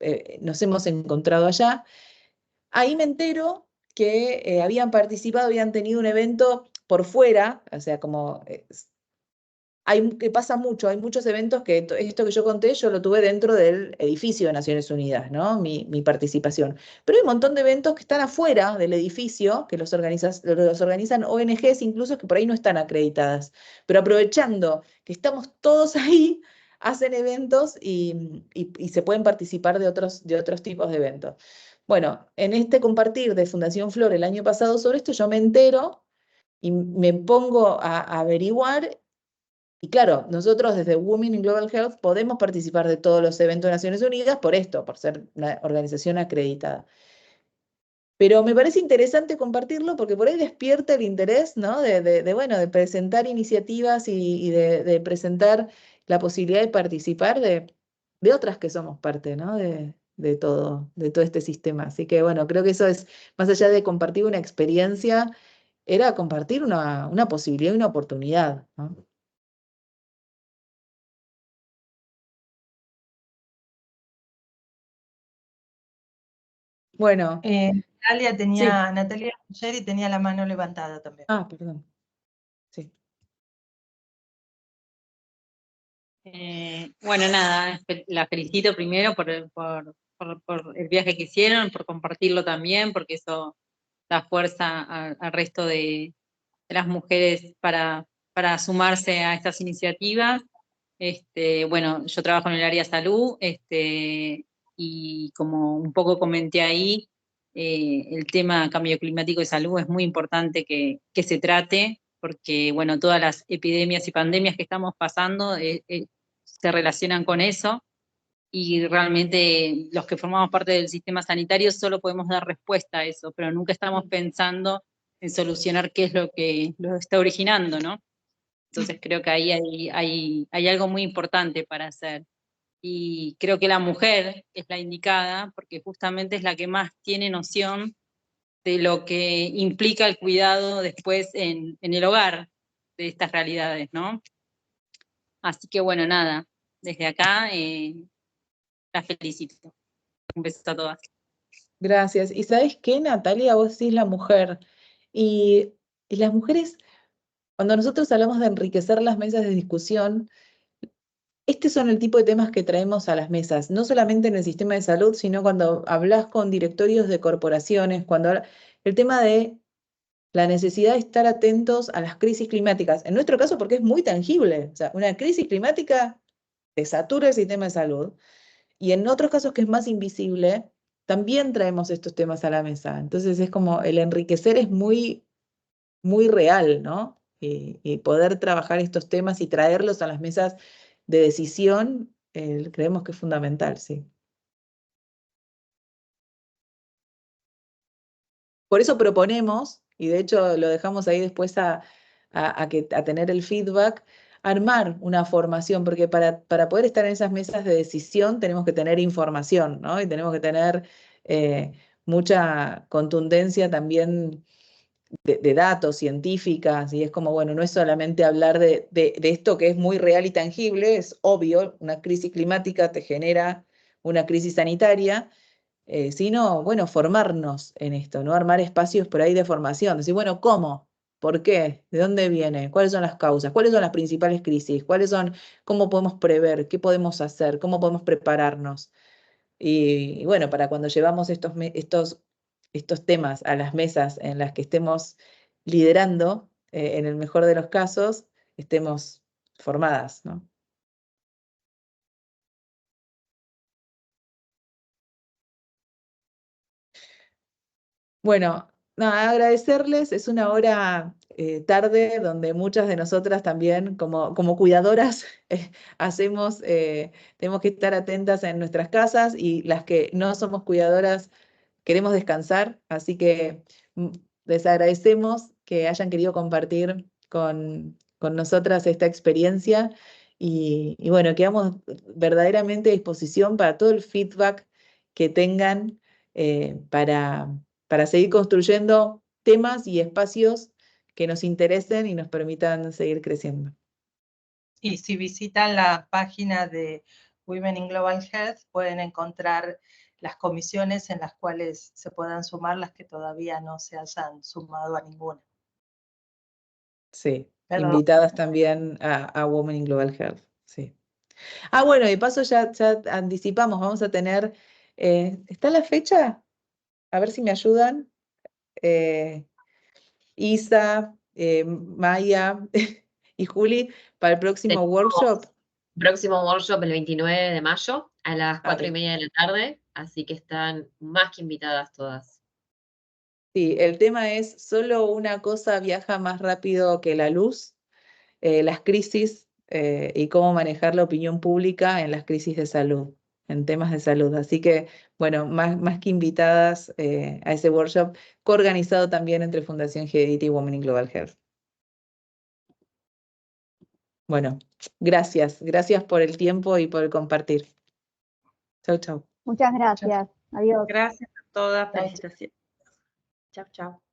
nos hemos encontrado allá. Ahí me entero que habían participado, habían tenido un evento por fuera, o sea, como... que pasa mucho, hay muchos eventos que esto que yo conté, yo lo tuve dentro del edificio de Naciones Unidas, ¿no? Mi participación. Pero hay un montón de eventos que están afuera del edificio, que los organizan ONGs, incluso que por ahí no están acreditadas. Pero aprovechando que estamos todos ahí, hacen eventos y se pueden participar de otros tipos de eventos. Bueno, en este compartir de Fundación Flor el año pasado sobre esto, yo me entero y me pongo a averiguar. Y claro, nosotros desde Women in Global Health podemos participar de todos los eventos de Naciones Unidas por esto, por ser una organización acreditada. Pero me parece interesante compartirlo porque por ahí despierta el interés, ¿no? Bueno, de presentar iniciativas y de presentar la posibilidad de participar de otras que somos parte, ¿no? De todo este sistema. Así que bueno, creo que eso es, más allá de compartir una experiencia, era compartir una posibilidad y una oportunidad, ¿no? Bueno, Natalia sí. Ruggeri tenía la mano levantada también. Ah, perdón. Sí. Bueno, nada, la felicito primero por el viaje que hicieron, por compartirlo también, porque eso da fuerza al resto de las mujeres para sumarse a estas iniciativas. Bueno, yo trabajo en el área de salud, y como un poco comenté ahí, el tema cambio climático y salud es muy importante que se trate, porque bueno, todas las epidemias y pandemias que estamos pasando se relacionan con eso, y realmente los que formamos parte del sistema sanitario solo podemos dar respuesta a eso, pero nunca estamos pensando en solucionar qué es lo que lo está originando, ¿no? Entonces creo que ahí hay algo muy importante para hacer. Y creo que la mujer es la indicada porque justamente es la que más tiene noción de lo que implica el cuidado después en el hogar de estas realidades, ¿no? Así que bueno, nada, desde acá la felicito. Un beso a todas. Gracias. ¿Y sabes qué, Natalia? Vos decís la mujer. Y las mujeres, cuando nosotros hablamos de enriquecer las mesas de discusión, estos son el tipo de temas que traemos a las mesas, no solamente en el sistema de salud, sino cuando hablas con directorios de corporaciones, el tema de la necesidad de estar atentos a las crisis climáticas. En nuestro caso, porque es muy tangible. O sea, una crisis climática te satura el sistema de salud. Y en otros casos que es más invisible, también traemos estos temas a la mesa. Entonces es como el enriquecer es muy, muy real, ¿no? Y poder trabajar estos temas y traerlos a las mesas de decisión, creemos que es fundamental, sí. Por eso proponemos, y de hecho lo dejamos ahí después a tener el feedback, armar una formación, porque para poder estar en esas mesas de decisión tenemos que tener información, ¿no? Y tenemos que tener mucha contundencia también de datos científicas, y es como, bueno, no es solamente hablar de esto que es muy real y tangible, es obvio, una crisis climática te genera una crisis sanitaria, sino, bueno, formarnos en esto, ¿no? Armar espacios por ahí de formación, decir, bueno, ¿cómo? ¿Por qué? ¿De dónde viene? ¿Cuáles son las causas? ¿Cuáles son las principales crisis? ¿Cómo podemos prever? ¿Qué podemos hacer? ¿Cómo podemos prepararnos? Y bueno, para cuando llevamos estos temas a las mesas en las que estemos liderando, en el mejor de los casos, estemos formadas, ¿no? Bueno, nada, agradecerles, es una hora tarde donde muchas de nosotras también, como cuidadoras, tenemos que estar atentas en nuestras casas, y las que no somos cuidadoras queremos descansar, así que les agradecemos que hayan querido compartir con nosotras esta experiencia, y bueno, quedamos verdaderamente a disposición para todo el feedback que tengan, para seguir construyendo temas y espacios que nos interesen y nos permitan seguir creciendo. Y si visitan la página de Women in Global Health, pueden encontrar las comisiones en las cuales se puedan sumar las que todavía no se hayan sumado a ninguna. Sí, Perdón. invitadas también a Women in Global Health, sí. Ah, bueno, de paso ya anticipamos, vamos a tener, ¿está la fecha? A ver si me ayudan. Isa, Maya y Juli, para el próximo workshop. Próximo workshop el 29 de mayo a las 4:30 de la tarde, así que están más que invitadas todas. Sí, el tema es: solo una cosa viaja más rápido que la luz, las crisis, y cómo manejar la opinión pública en las crisis de salud, en temas de salud. Así que, bueno, más que invitadas a ese workshop, coorganizado también entre Fundación GEDIT y Women in Global Health. Bueno, gracias por el tiempo y por compartir. Chau, chau. Muchas gracias. Adiós. Gracias a todas, felicitaciones. Chau, chau.